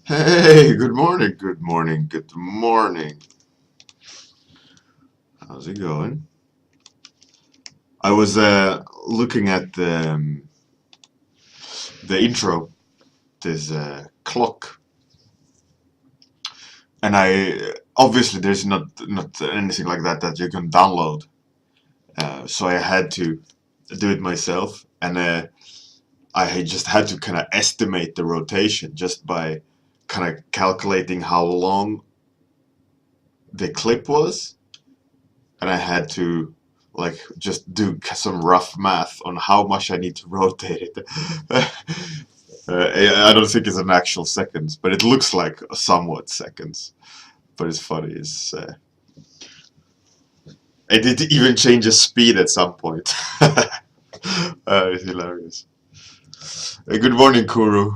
Hey, good morning, good morning, good morning. How's it going? I was looking at the intro, this clock, and I obviously there's not anything like that that you can download, so I had to do it myself, and I just had to kind of estimate the rotation just by kind of calculating how long the clip was, and I had to like just do some rough math on how much I need to rotate it. I don't think it's an actual seconds, but it looks like somewhat seconds. But it's funny. It did even change the speed at some point. It's hilarious. Good morning, Kuru,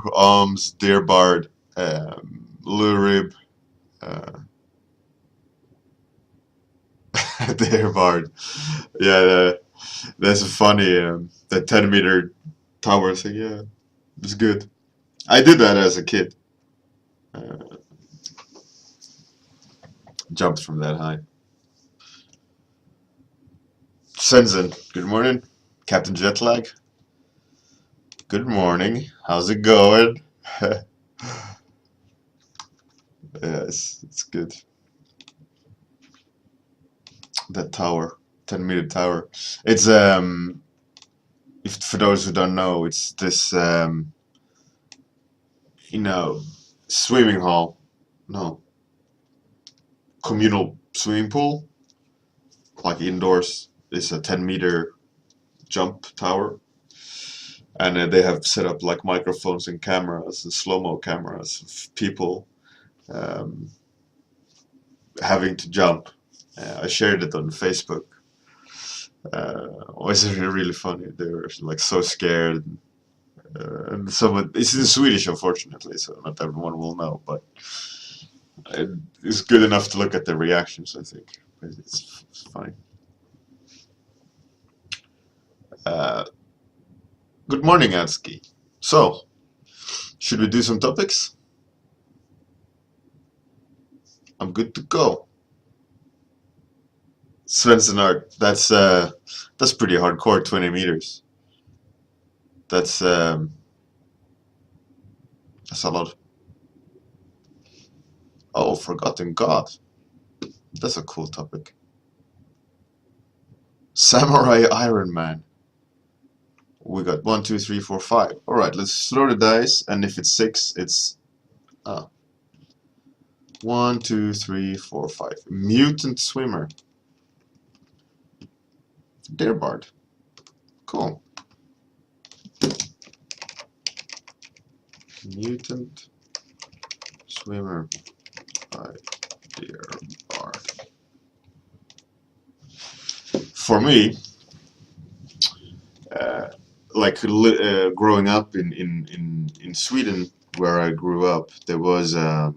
Dear Bard, Lurib, uh, Dear Bard. Yeah, that's funny. That 10-meter tower thing. Yeah, it's good. I did that as a kid. Uh, Jumped from that high. Senzen, good morning. Captain Jetlag, good morning. How's it going? Yes, it's good. That tower, 10-meter tower. It's if for those who don't know, it's this you know, swimming hall. No, communal swimming pool, like indoors. It's a 10-meter jump tower, and they have set up like microphones and cameras and slow-mo cameras of people um, having to jump. I shared it on Facebook. It was really funny. They were like so scared, and someone it's in Swedish, unfortunately, so not everyone will know. But it's good enough to look at the reactions, I think. But it's fine. Uh, Good morning, Atski. So, should we do some topics? I'm good to go. Svensson art. That's pretty hardcore. 20 meters. That's um, that's a lot. Oh, Forgotten God. That's a cool topic. Samurai Iron Man. We got one, two, three, four, five. All right, let's throw the dice, and if it's six, it's oh. One, two, three, four, five. Mutant swimmer. Deer Bard. Cool. Mutant swimmer by Deer Bard. For me, uh, like growing up in Sweden, where I grew up, there was a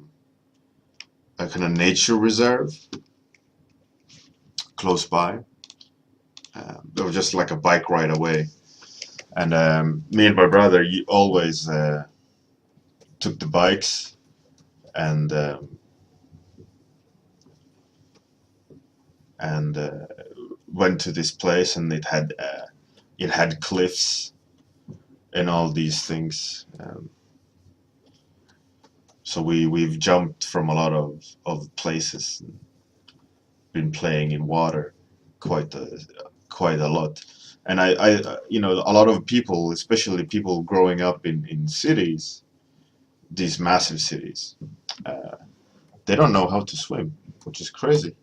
kind of nature reserve close by. There was just like a bike ride away, and me and my brother always took the bikes and and went to this place, and it had cliffs and all these things. So we've jumped from a lot of places, and been playing in water quite quite a lot. And you know, a lot of people, especially people growing up in cities, these massive cities, uh, they don't know how to swim, which is crazy.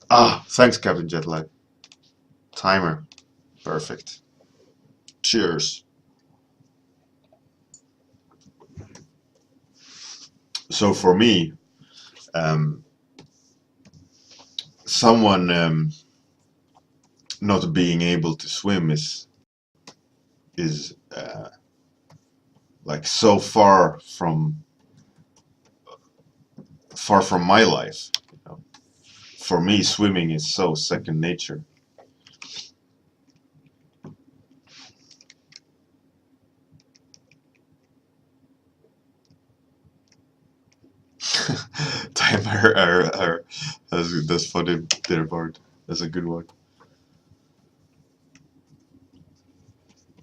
Ah, thanks, Captain Jetlag. Timer. Perfect. Cheers. So for me, um, someone not being able to swim is like so far from my life. You know? For me, swimming is so second nature. time. That's funny there, Bart. That's a good one.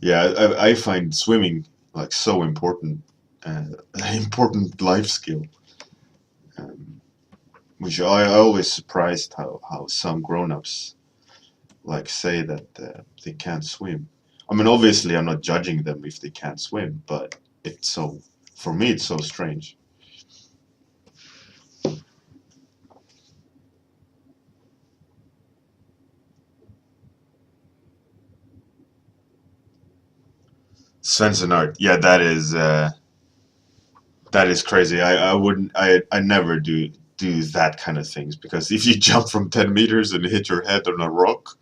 Yeah, I find swimming like so important, an important life skill. Um, which I always surprised how some grown-ups like say that they can't swim. I mean, obviously, I'm not judging them if they can't swim, but it's so for me it's so strange. Svensson art, yeah, that is crazy. I wouldn't I never do that kind of things because if you jump from 10 meters and hit your head on a rock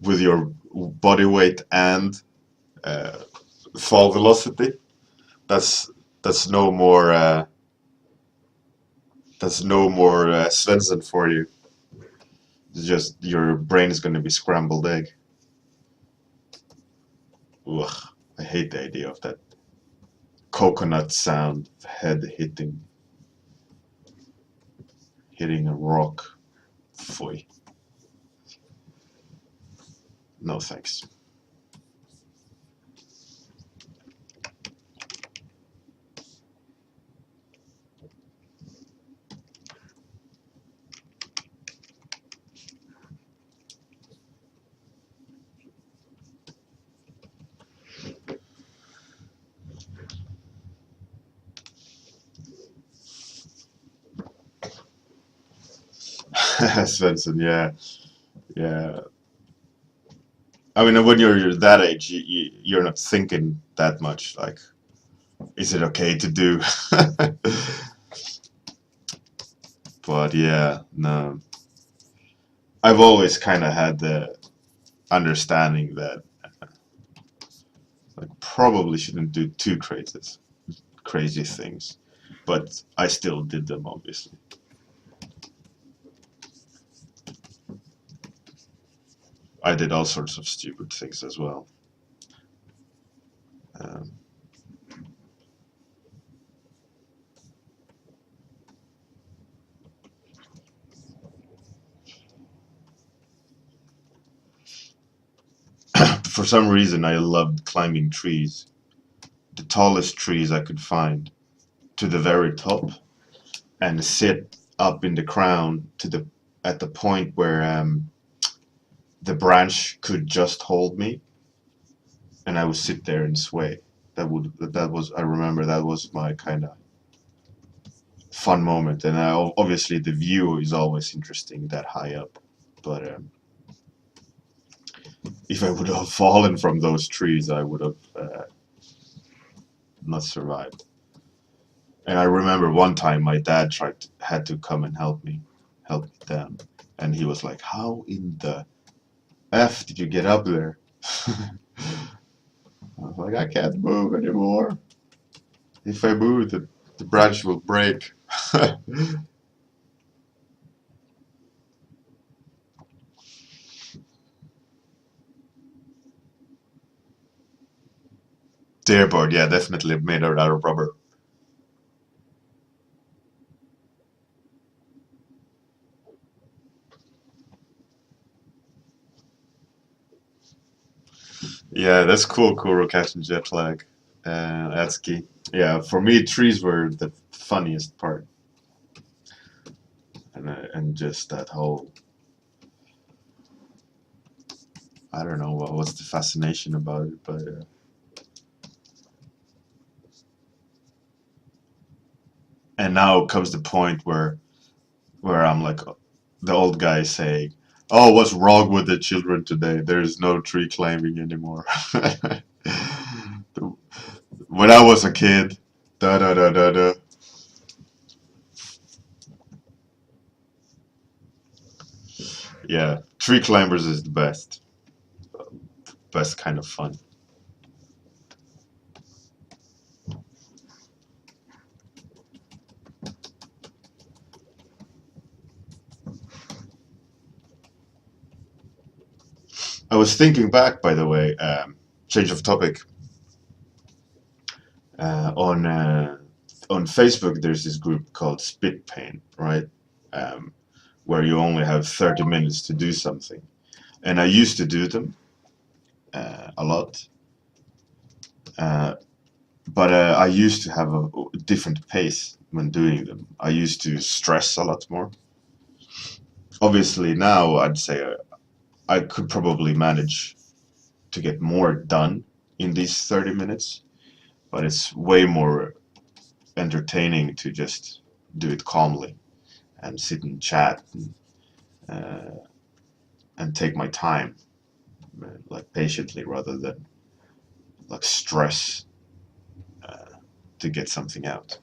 with your body weight and uh, fall velocity, that's that's no more Svensson for you. It's just your brain is going to be scrambled egg. Ugh, I hate the idea of that coconut sound of head hitting a rock. Foy. No thanks. Svensson, yeah, yeah. I mean, when you're that age, you're not thinking that much. Like, is it okay to do? But yeah, no. I've always kind of had the understanding that like probably shouldn't do too crazy things, but I still did them obviously. I did all sorts of stupid things as well. Um, for some reason, I loved climbing trees, the tallest trees I could find, to the very top, and sit up in the crown to the at the point where the branch could just hold me, and I would sit there and sway. That was I remember that was my kind of fun moment, and obviously the view is always interesting that high up. But if I would have fallen from those trees, I would have not survived. And I remember one time my dad had to come and help me down, and he was like, "How in the f did you get up there?" I was like, "I can't move anymore. If I move, the branch will break." Dearboard, yeah, definitely made out of rubber. Yeah, that's cool, Kuro catching jet lag. That's key. Yeah, for me, trees were the funniest part, and just that whole I don't know what's the fascination about it, but and now comes the point where I'm like the old guy saying, "Oh, what's wrong with the children today? There's no tree climbing anymore." When I was a kid, da da da da da. Yeah, tree climbers is the best kind of fun. I was thinking back, by the way, change of topic, on on Facebook, there's this group called Spit Paint, right? Um, where you only have 30 minutes to do something. And I used to do them a lot. Uh, but I used to have a different pace when doing them. I used to stress a lot more. Obviously, now I'd say I could probably manage to get more done in these 30 minutes, but it's way more entertaining to just do it calmly and sit and chat uh, and take my time, like patiently, rather than like stress to get something out.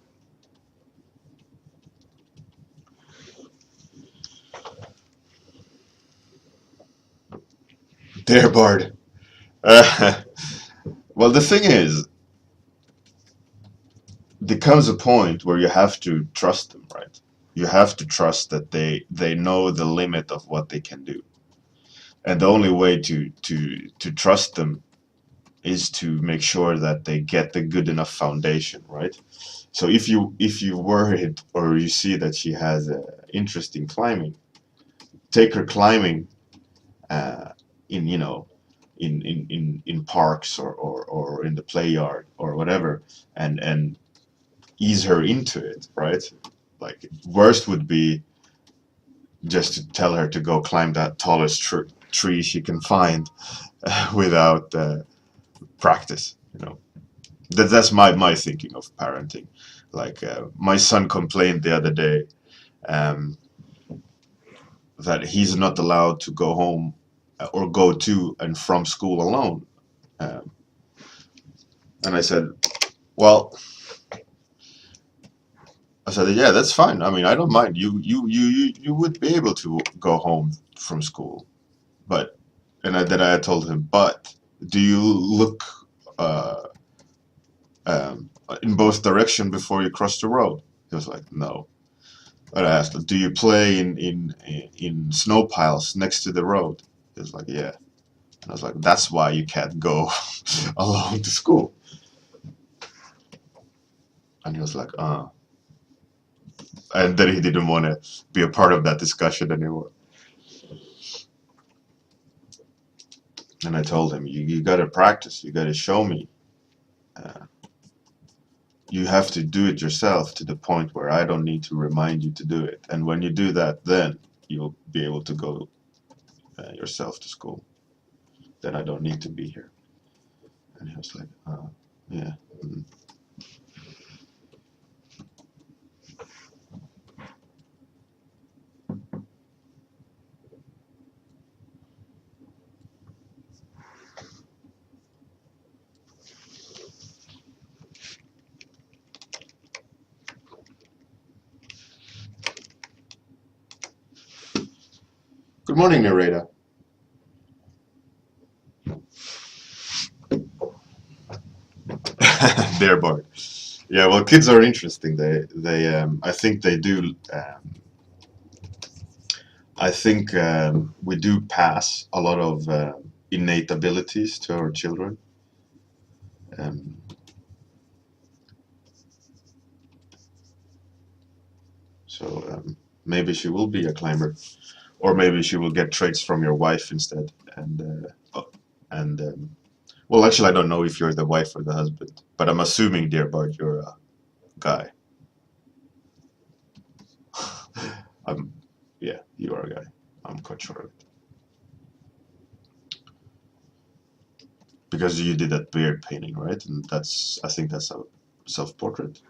There, Bard. Uh, well, the thing is, there comes a point where you have to trust them, right? You have to trust that they know the limit of what they can do, and the only way to trust them is to make sure that they get the good enough foundation, right? So if you worried or you see that she has an interest in climbing, take her climbing uh, in in parks or in the play yard or whatever, and ease her into it, right? Like worst would be just to tell her to go climb that tallest tree she can find without practice. That's my thinking of parenting. Like my son complained the other day um, that he's not allowed to go home or go to and from school alone. Um, and I said, yeah, that's fine. I mean, I don't mind. You would be able to go home from school, but then I told him, but do you look uh, um, in both direction before you cross the road? He was like, no. But I asked him, do you play in snow piles next to the road? He was like, yeah. And I was like, that's why you can't go alone to school. And he was like, and then he didn't want to be a part of that discussion anymore. And I told him, you got to practice. You got to show me. Uh, you have to do it yourself to the point where I don't need to remind you to do it. And when you do that, then you'll be able to go yourself to school. Then I don't need to be here. And he was like, yeah. Mm. Good morning, Narita. There, Bart. Yeah, well, kids are interesting. I think they do. I think we do pass a lot of innate abilities to our children. Um, so maybe she will be a climber, or maybe she will get traits from your wife instead. And well, actually, I don't know if you're the wife or the husband, but I'm assuming, dear Bart, you're a guy. Yeah, you are a guy. I'm quite sure of it. Because you did that beard painting, right? And I think that's a self-portrait.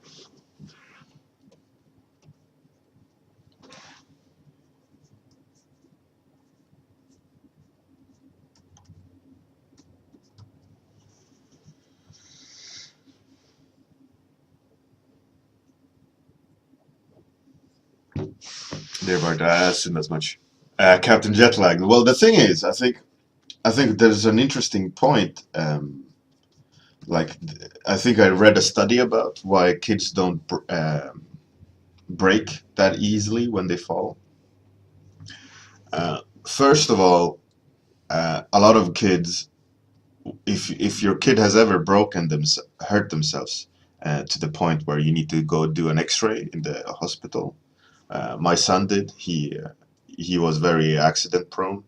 Dear Bart, I assume as much. Captain Jetlag. Well, the thing is, I think there's an interesting point. Like, I think I read a study about why kids don't break that easily when they fall. First of all, a lot of kids, if your kid has ever hurt themselves, to the point where you need to go do an X-ray in the hospital. My son did. He was very accident prone,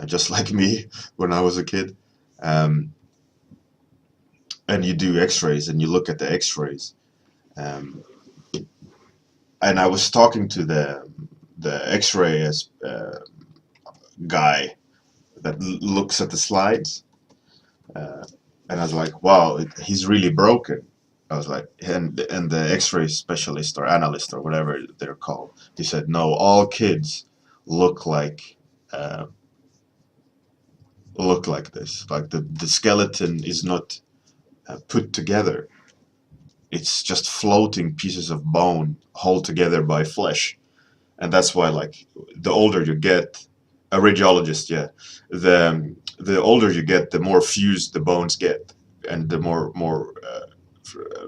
just like me when I was a kid. Um, and you do X-rays and you look at the X-rays. Um, and I was talking to the X-ray guy that looks at the slides, uh, and I was like, "Wow, he's really broken." I was like, and the X-ray specialist or analyst or whatever they're called, he said, "No, all kids look like uh, look like this. Like the skeleton is not put together. It's just floating pieces of bone held together by flesh." And that's why, like, the older you get, a radiologist, yeah, the older you get, the more fused the bones get, and the more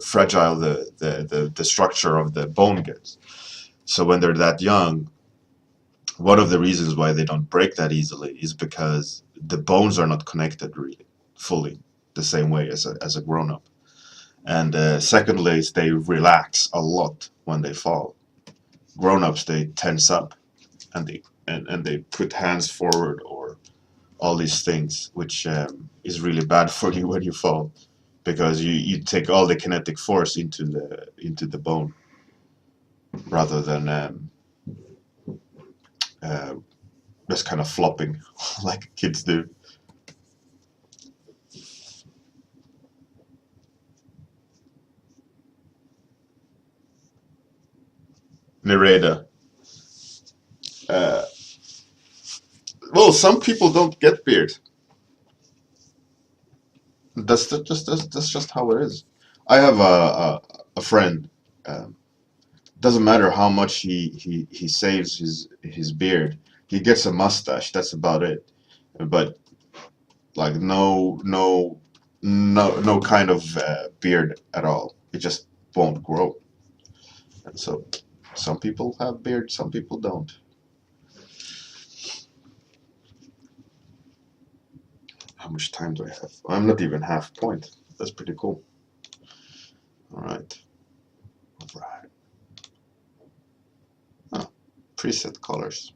fragile the structure of the bone gets. So when they're that young, one of the reasons why they don't break that easily is because the bones are not connected really fully the same way as a grown up. And secondly, is they relax a lot when they fall. Grown ups, they tense up and they put hands forward or all these things, which is really bad for you when you fall, because you take all the kinetic force into the bone rather than uh, just kind of flopping like kids do. Nereda. Uh, well, some people don't get beard. That's just how it is. I have a friend. Um, doesn't matter how much he saves his beard. He gets a mustache. That's about it. But like no kind of beard at all. It just won't grow. And so some people have beard, some people don't. How much time do I have? I'm not even half point. That's pretty cool. All right. All right. Oh, preset colors.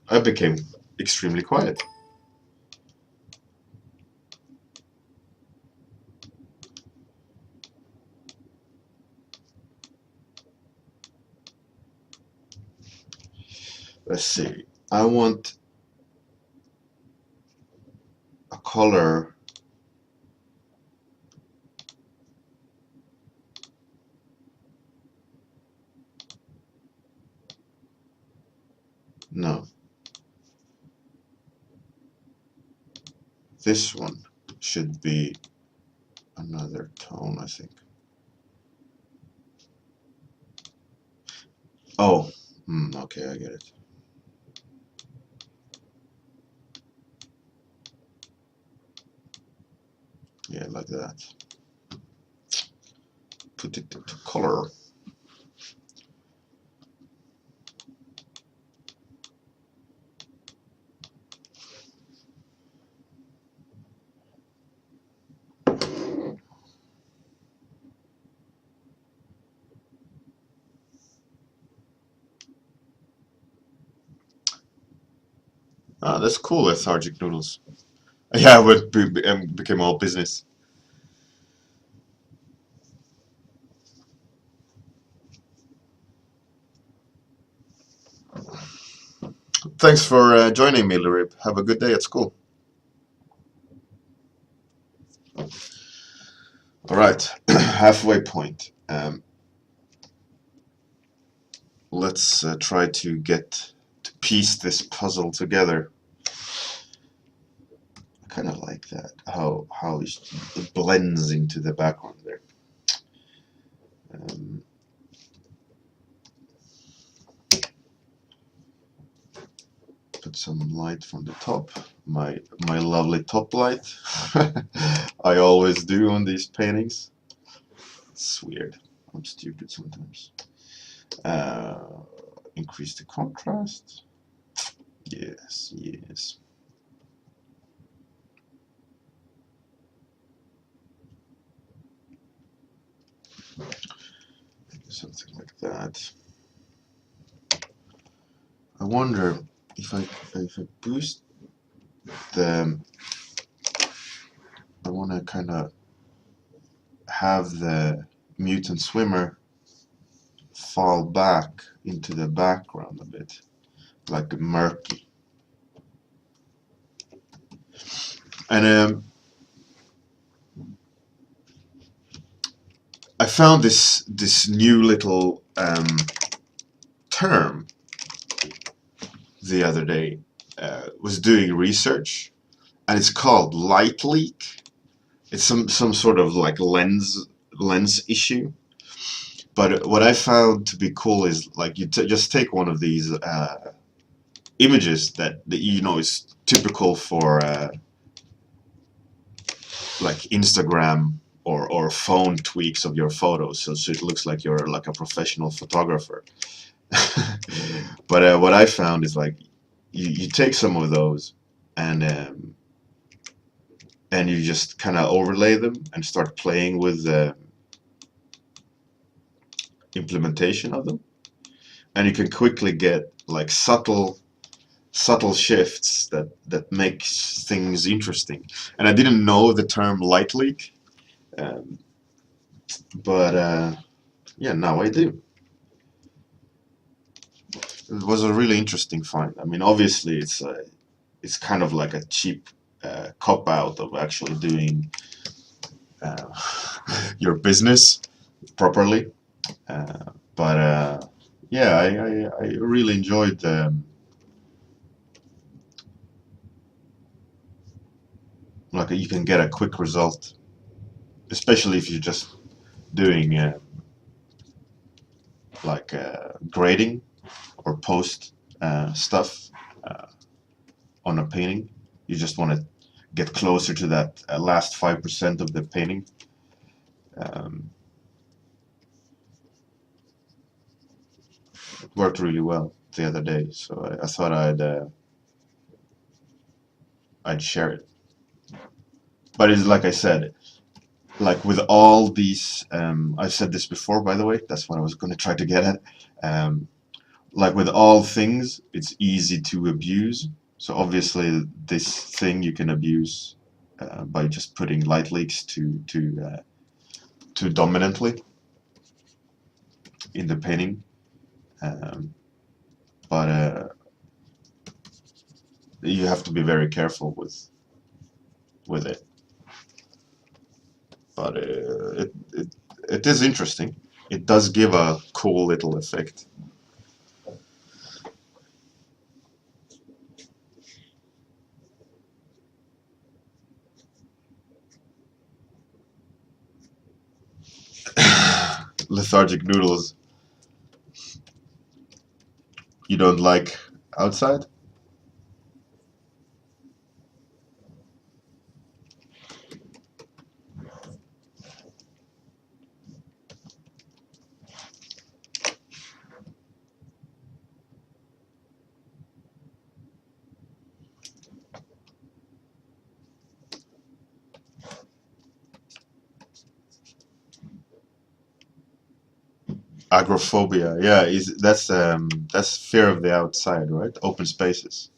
I became extremely quiet. Let's see. I want a color. No, this one should be another tone, I think. Oh, okay, I get it. Yeah, like that. Put it into color. Ah, that's cool, lethargic noodles. Yeah, it became all business. Thanks for joining me, Lurib. Have a good day at school. All right, halfway point. Let's try to get to piece this puzzle together. how it blends into the background there. Put some light from the top, my lovely top light. I always do on these paintings. It's weird. I'm stupid sometimes. Increase the contrast. Yes, yes. Something like that. I wonder if I boost the. I want to kind of have the mutant swimmer fall back into the background a bit, like murky. And I found this new little term the other day. Was doing research, and it's called light leak. It's some sort of like lens issue. But what I found to be cool is like you just take one of these images that you know is typical for like Instagram or phone tweaks of your photos, so it looks like you're like a professional photographer. But what I found is like you take some of those and you just kind of overlay them and start playing with the implementation of them, and you can quickly get like subtle shifts that makes things interesting. And I didn't know the term light leak, but yeah, now I do. It was a really interesting find. I mean, obviously it's kind of like a cheap cop out of actually doing your business properly, but yeah, I really enjoyed like you can get a quick result, especially if you're just doing like grading or post stuff on a painting. You just want to get closer to that last 5% of the painting. It worked really well the other day, so I thought I'd share it. But it's like I said, like with all these, I've said this before, by the way. That's what I was going to try to get at. Like with all things, it's easy to abuse. So obviously, this thing you can abuse by just putting light leaks too dominantly in the painting. But you have to be very careful with it. But it is interesting. It does give a cool little effect. Lethargic noodles. You don't like outside? Agoraphobia, yeah, that's fear of the outside, right? Open spaces,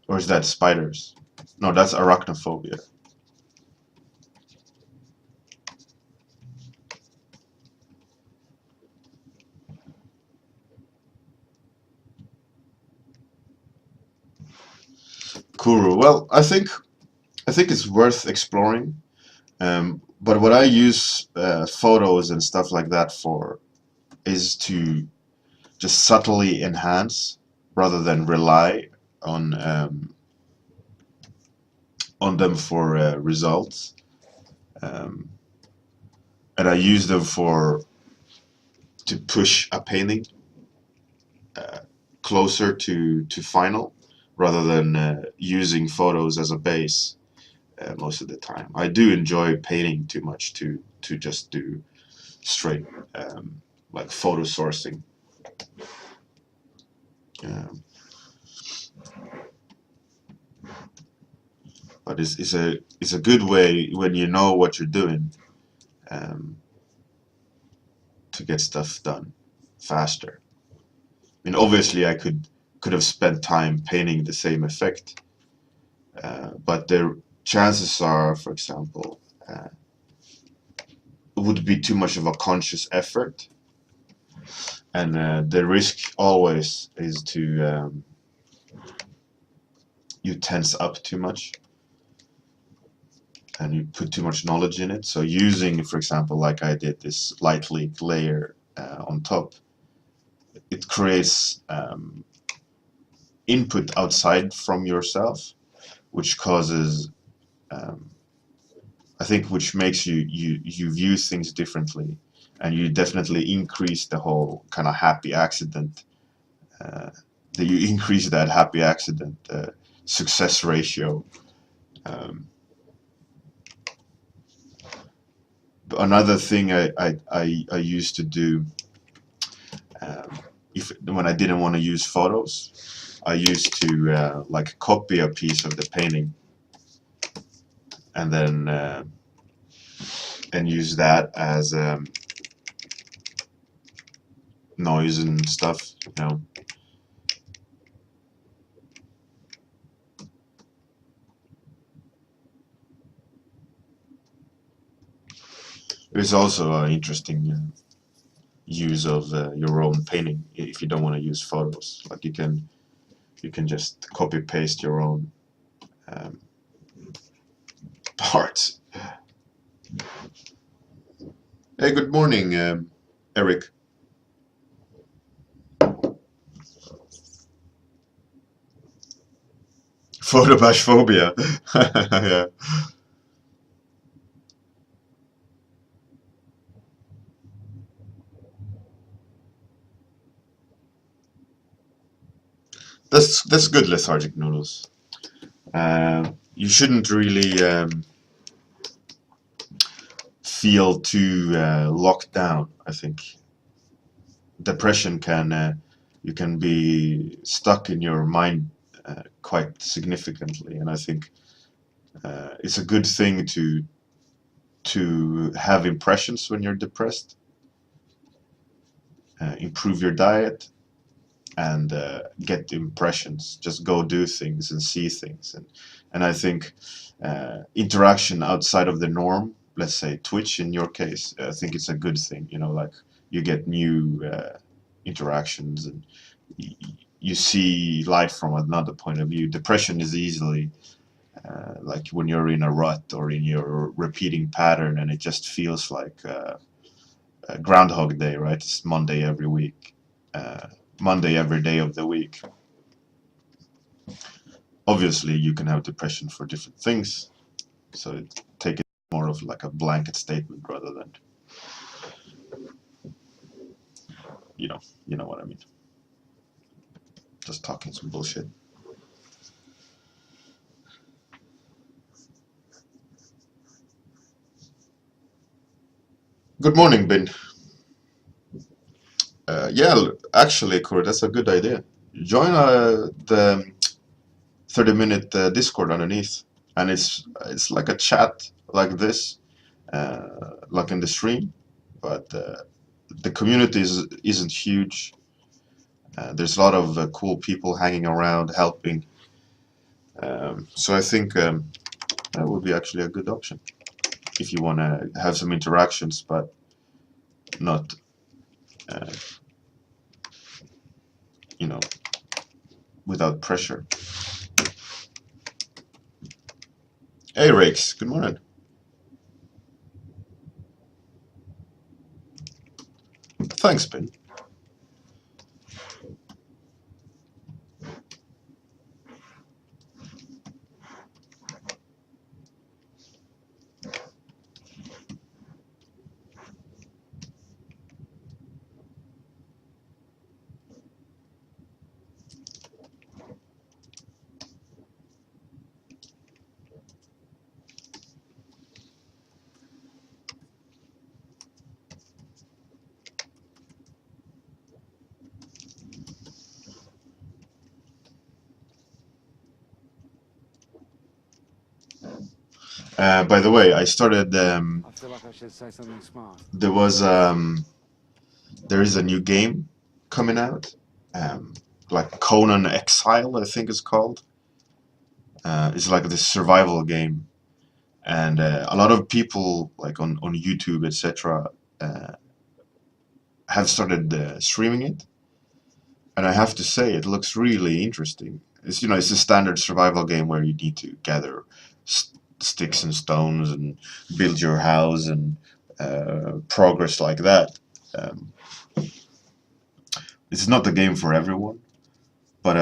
or is that spiders? No, that's arachnophobia. Kuru. Well, I think it's worth exploring. But what I use photos and stuff like that for is to just subtly enhance rather than rely on on them for results, um, and I use them to push a painting closer to final, rather than using photos as a base most of the time. I do enjoy painting too much to just do straight like photo sourcing. Um, but it's a good way when you know what you're doing, um, to get stuff done faster. I mean, obviously, I could have spent time painting the same effect, but the chances are, for example, it would be too much of a conscious effort, and the risk always is to you tense up too much and you put too much knowledge in it. So using, for example, like I did, this light leak layer on top, it creates input outside from yourself, which causes, um, I think, which makes you view things differently, and you definitely increase the whole kind of happy accident. Uh, that you increase that happy accident success ratio. Um, Another thing I used to do, um, if when I didn't want to use photos, I used to like copy a piece of the painting and then and use that as noise and stuff. You know, it's also an interesting use of your own painting if you don't want to use photos. Like you can just copy paste your own um, parts. Hey, good morning, Eric. Photobash phobia. Yeah. That's good, lethargic noodles. You shouldn't really feel too locked down. I think depression can you can be stuck in your mind quite significantly, and I think it's a good thing to have impressions when you're depressed. Improve your diet and get impressions. Just go do things and see things, and I think interaction outside of the norm, let's say Twitch in your case, I think it's a good thing. You know, like you get new interactions and you see life from another point of view. Depression is easily like when you're in a rut or in your repeating pattern, and it just feels like Groundhog Day, right? It's Monday every week. Monday every day of the week. Obviously, you can have depression for different things, so take it more of like a blanket statement rather than, you know, you know what I mean. Just talking some bullshit. Good morning, Ben. Yeah, actually, Corey, that's a good idea. Join the 30-minute Discord underneath, and it's like a chat like this, like in the stream, but the community isn't huge. There's a lot of cool people hanging around, helping. So I think that would be actually a good option if you want to have some interactions, but not, uh, you know, without pressure. Hey, Rakes. Good morning. Thanks, Ben. By the way, I started. I feel like I should say something smart. There was there is a new game coming out, um, like Conan Exile, I think it's called. It's like this survival game, and a lot of people like on YouTube, etc., uh, have started streaming it, and I have to say it looks really interesting. It's it's a standard survival game where you need to gather sticks and stones and build your house and progress like that. Um, it's not the game for everyone, but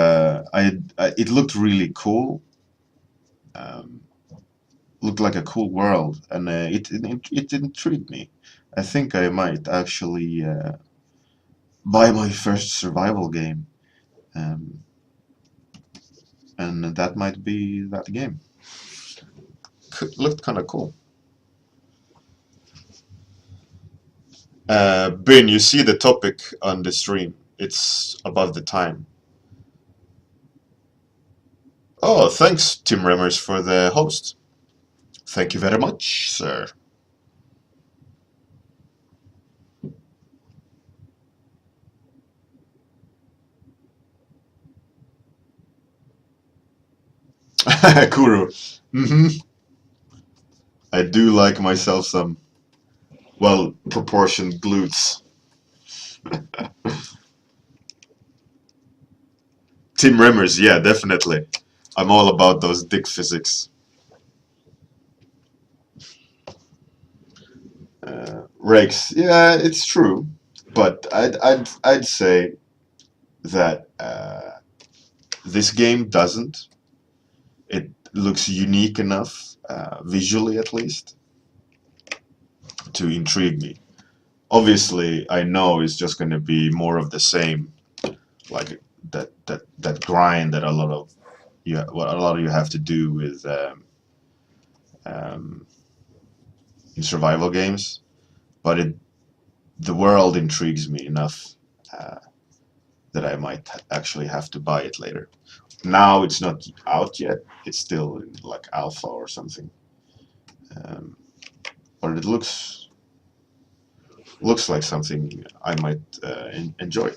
it looked really cool. Um, Looked like a cool world, and it intrigued me. I think I might actually buy my first survival game, um, and that might be that game. Looked kind of cool. Ben, you see the topic on the stream. It's above the time. Oh, thanks, Tim Remmers, for the host. Thank you very much, sir. Kuru. hmm I do like myself some well proportioned glutes. Tim Remmers, yeah, definitely. I'm all about those dick physics. Rakes, yeah, it's true, but I'd say that this game doesn't. It looks unique enough, visually at least, to intrigue me. Obviously, I know it's just going to be more of the same, like that grind that a lot of you have to do with um, in survival games. But the world intrigues me enough uh, that I might actually have to buy it later. Now it's not out yet; it's still in like alpha or something. Um, but it looks like something I might enjoy.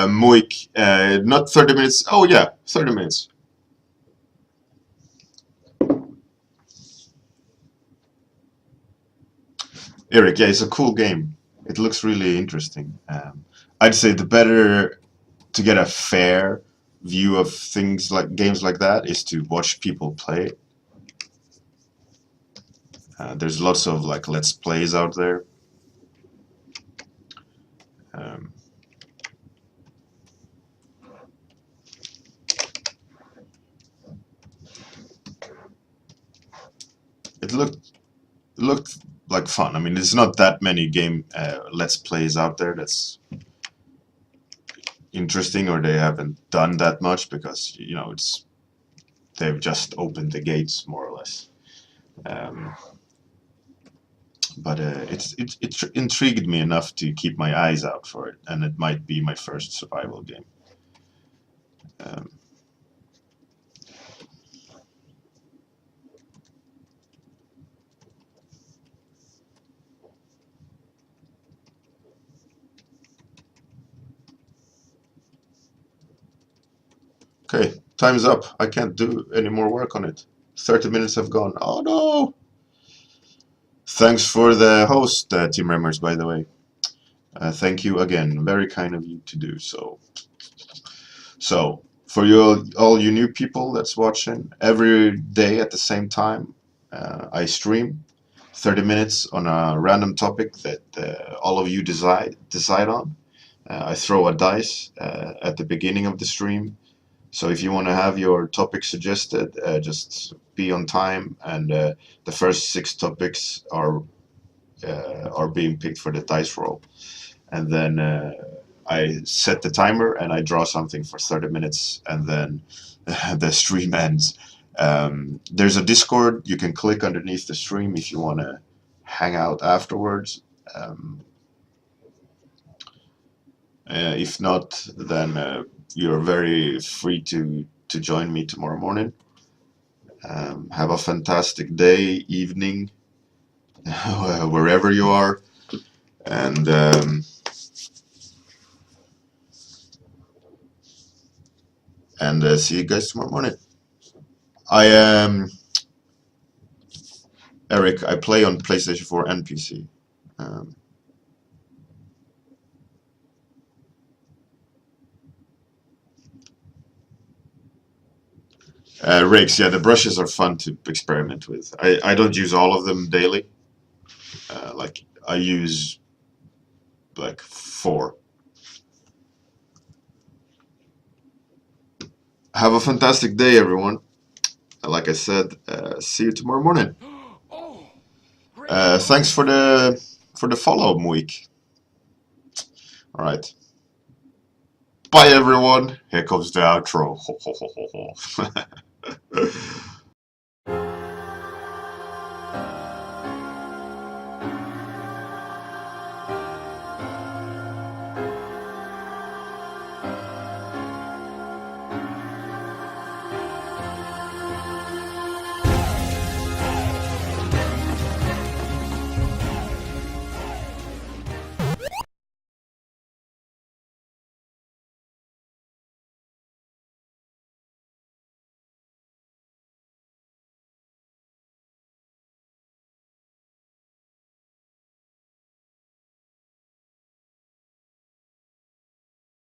Moik, not 30 minutes. Oh yeah, 30 minutes. Eric, yeah, it's a cool game. It looks really interesting. I'd say the better to get a fair view of things like games like that is to watch people play. There's lots of like let's plays out there. Um, it looked like fun. I mean, there's not that many game let's plays out there that's interesting, or they haven't done that much because it's they've just opened the gates more or less. Um, but it intrigued me enough to keep my eyes out for it, and it might be my first survival game. Um, okay, time's up. I can't do any more work on it. 30 minutes have gone. Oh no! Thanks for the host, Team Remmers, by the way. Thank you again. Very kind of you to do so. So, for all you new people that's watching, every day at the same time, I stream. 30 minutes on a random topic that all of you decide on. I throw a dice at the beginning of the stream. So if you want to have your topic suggested, just be on time, and the first 6 topics are being picked for the dice roll. And then I set the timer and I draw something for 30 minutes, and then the stream ends. There's a Discord. You can click underneath the stream if you want to hang out afterwards. If not, then you're very free to join me tomorrow morning. Have a fantastic day, evening, wherever you are, and see you guys tomorrow morning. I am Eric. I play on PlayStation 4 and PC. Rigs, yeah, the brushes are fun to experiment with. I don't use all of them daily. Like I use like 4. Have a fantastic day, everyone. Like I said, see you tomorrow morning. Thanks for the follow, Muik. All right. Bye, everyone. Here comes the outro.